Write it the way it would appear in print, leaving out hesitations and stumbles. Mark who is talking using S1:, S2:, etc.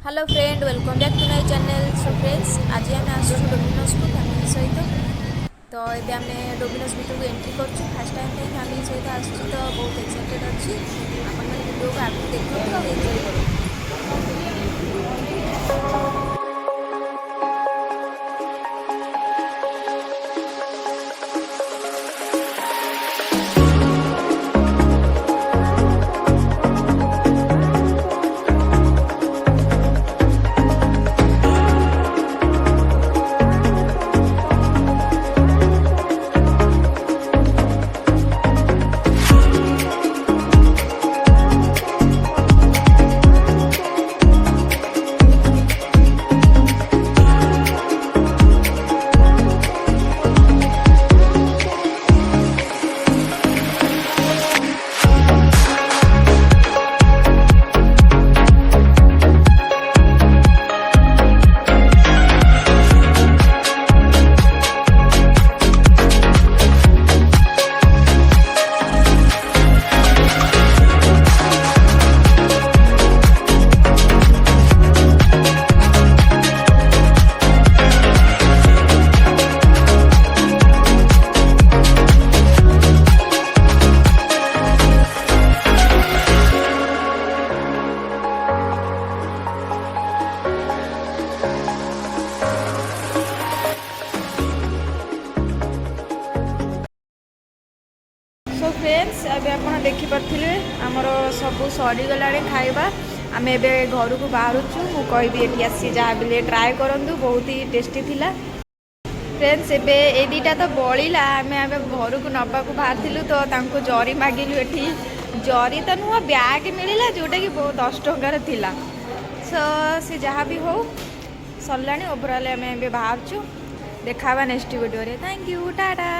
S1: Hello friend, welcome back to my channel. So friends, आज आम आसु डोमिनोज को फैमिली सहित। तो ये आम डोमिनोज भितर को एंट्री कर फास्ट टाइम फैमिली सहित आसु, तो बहुत एक्साइटेड अच्छी। आपण मैंने वीडियो को आगे देखते और एंजॉय करूँ। सो फ्रेंड्स, अभी आप देखिपे आमर सब सरीगला खाଇବା आम ए घर को बाहर मु कहबी ये आसी जहाँ भी ट्राए करूँ, बहुत ही टेस्टी थिला। फ्रेंड्स, एबे ए दीटा तो बलिला आम घर को नबाक बाहर तो तांको जरी मागिलु। एठी जरी तो नुह बैग मिलला जोटा कि 10 टंकार थिला। सो से जहाँ भी हो सरला ओवरऑल आम बाहर देखा नेक्स्ट वीडियो रे। Thank you, Tata.